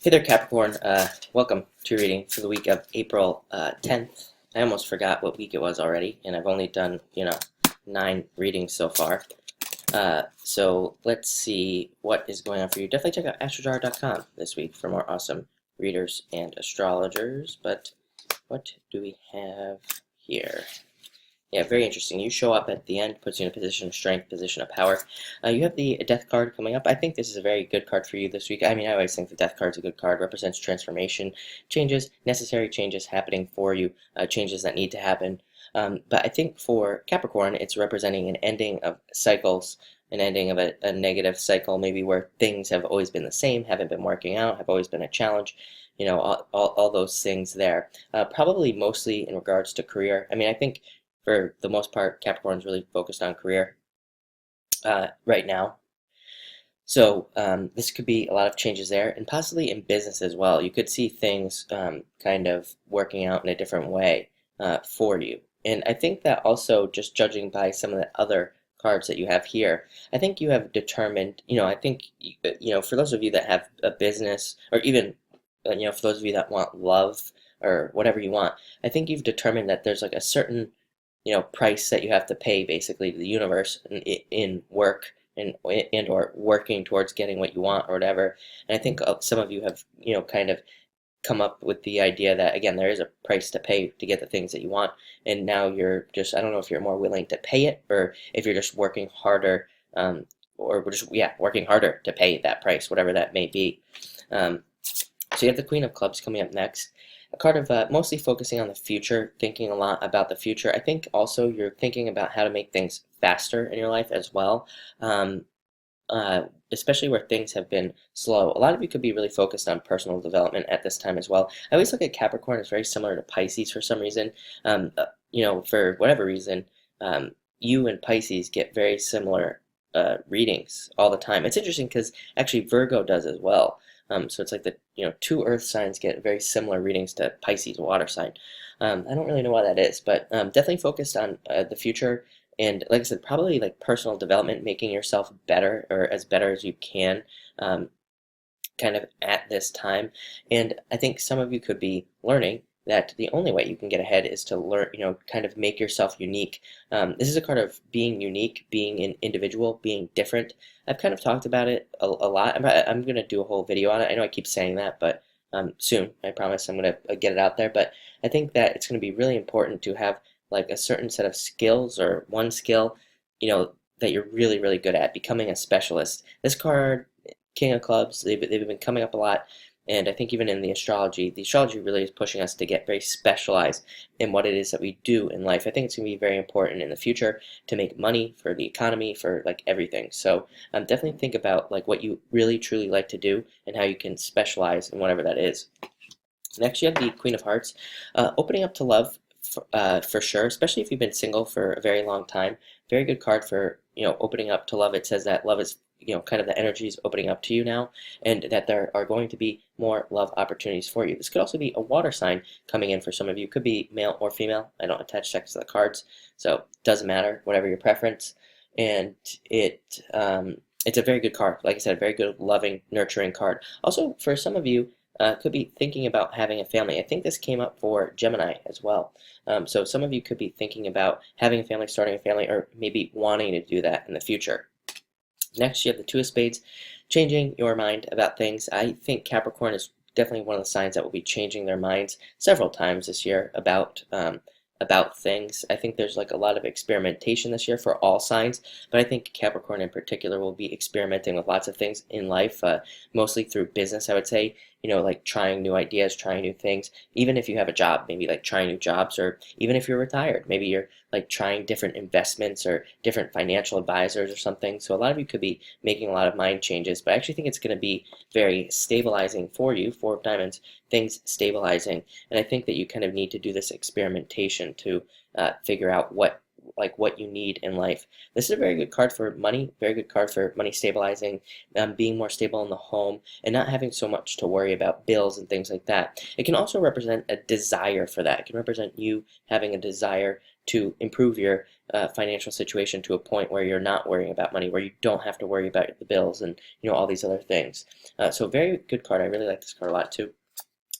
Hey there, Capricorn. Welcome to your reading for the week of April 10th. I almost forgot what week it was already, and I've only done, 9 readings so far. So let's see what is going on for you. Definitely check out astrojar.com this week for more awesome readers and astrologers. But what do we have here? Yeah, very interesting. You show up at the end, puts you in a position of strength, position of power. You have the Death card coming up. I think this is a very good card for you this week. I mean, I always think the Death card's a good card. Represents transformation, changes, necessary changes happening for you, changes that need to happen. But I think for Capricorn, it's representing an ending of cycles, an ending of a negative cycle, maybe where things have always been the same, haven't been working out, have always been a challenge. All those things there. Probably mostly in regards to career. I mean, I think for the most part, Capricorn's really focused on career right now. So this could be a lot of changes there, and possibly in business as well. You could see things kind of working out in a different way for you. And I think that also, just judging by some of the other cards that you have here, I think you have determined, I think, for those of you that have a business, or even, for those of you that want love or whatever you want, I think you've determined that there's like a certain price that you have to pay basically to the universe in work and or working towards getting what you want or whatever. And I think some of you have, kind of come up with the idea that, again, there is a price to pay to get the things that you want. And now you're just, I don't know if you're more willing to pay it or if you're just working harder, or just, working harder to pay that price, whatever that may be. So you have the Queen of Clubs coming up next. A card of mostly focusing on the future, thinking a lot about the future. I think also you're thinking about how to make things faster in your life as well, especially where things have been slow. A lot of you could be really focused on personal development at this time as well. I always look at Capricorn as very similar to Pisces for some reason. For whatever reason, you and Pisces get very similar readings all the time. It's interesting because actually Virgo does as well. So it's like the two earth signs get very similar readings to Pisces water sign. I don't really know why that is, but definitely focused on the future, and like I said, probably like personal development, making yourself better or as better as you can, kind of at this time. And I think some of you could be learning that the only way you can get ahead is to learn, kind of make yourself unique. This is a card of being unique, being an individual, being different. I've kind of talked about it a lot. I'm going to do a whole video on it. I know I keep saying that, but soon, I promise I'm going to get it out there. But I think that it's going to be really important to have like a certain set of skills or one skill, that you're really, really good at, becoming a specialist. This card, King of Clubs, they've been coming up a lot. And I think even in the astrology really is pushing us to get very specialized in what it is that we do in life. I think it's going to be very important in the future to make money for the economy, for like everything. So definitely think about like what you really truly like to do and how you can specialize in whatever that is. Next, you have the Queen of Hearts, opening up to love for sure, especially if you've been single for a very long time. Very good card for opening up to love. It says that love is kind of the energy is opening up to you now, and that there are going to be more love opportunities for you. This could also be a water sign coming in for some of you. Could be male or female. I don't attach sex to the cards, so it doesn't matter, whatever your preference. And it's a very good card. Like I said, a very good, loving, nurturing card. Also, for some of you, could be thinking about having a family. I think this came up for Gemini as well. So some of you could be thinking about having a family, starting a family, or maybe wanting to do that in the future. Next, you have the Two of Spades, changing your mind about things. I think Capricorn is definitely one of the signs that will be changing their minds several times this year about things. I think there's like a lot of experimentation this year for all signs, but I think Capricorn in particular will be experimenting with lots of things in life, mostly through business, I would say. Like trying new ideas, trying new things. Even if you have a job, maybe like trying new jobs, or even if you're retired, maybe you're like trying different investments or different financial advisors or something. So a lot of you could be making a lot of mind changes, but I actually think it's going to be very stabilizing for you. Four of Diamonds, things stabilizing. And I think that you kind of need to do this experimentation to figure out what you need in life. This is a very good card for money, very good card for money stabilizing, being more stable in the home, and not having so much to worry about bills and things like that. It can also represent a desire for that. It can represent you having a desire to improve your financial situation to a point where you're not worrying about money, where you don't have to worry about the bills and all these other things. So very good card. I really like this card a lot too.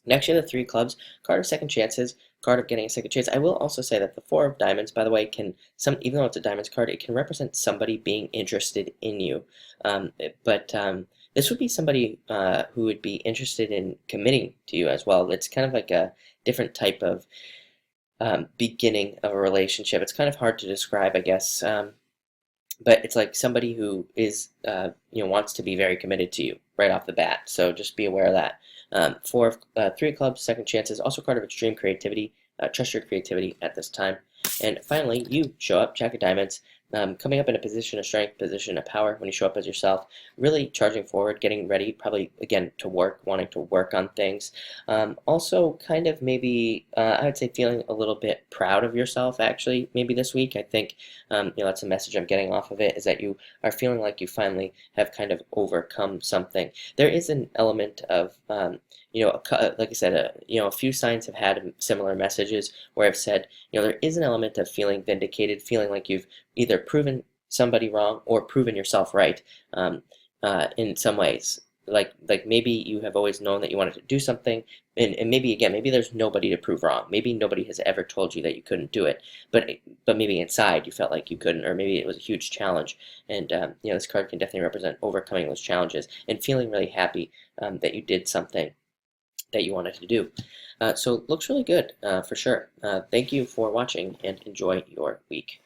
Next, you have the three clubs, card of second chances, card of getting a second chance. I will also say that the four of diamonds, by the way, even though it's a diamonds card, it can represent somebody being interested in you. But this would be somebody who would be interested in committing to you as well. It's kind of like a different type of beginning of a relationship. It's kind of hard to describe, I guess. But it's like somebody who is, wants to be very committed to you right off the bat. So just be aware of that. Three of clubs, second chances, also card of extreme creativity. Trust your creativity at this time. And finally, you show up, Jack of Diamonds, coming up in a position of strength, position of power when you show up as yourself, really charging forward, getting ready, probably, again, to work, wanting to work on things. Also, kind of maybe, I would say feeling a little bit proud of yourself, actually, maybe this week. I think, that's a message I'm getting off of it, is that you are feeling like you finally have kind of overcome something. There is an element of, like I said, a few signs have had similar messages where I've said, there is an element of feeling vindicated, feeling like you've either proven somebody wrong or proven yourself right in some ways. Like maybe you have always known that you wanted to do something, and maybe again, maybe there's nobody to prove wrong. Maybe nobody has ever told you that you couldn't do it, but maybe inside you felt like you couldn't, or maybe it was a huge challenge. And this card can definitely represent overcoming those challenges and feeling really happy that you did something that you wanted to do. So it looks really good for sure. Thank you for watching and enjoy your week.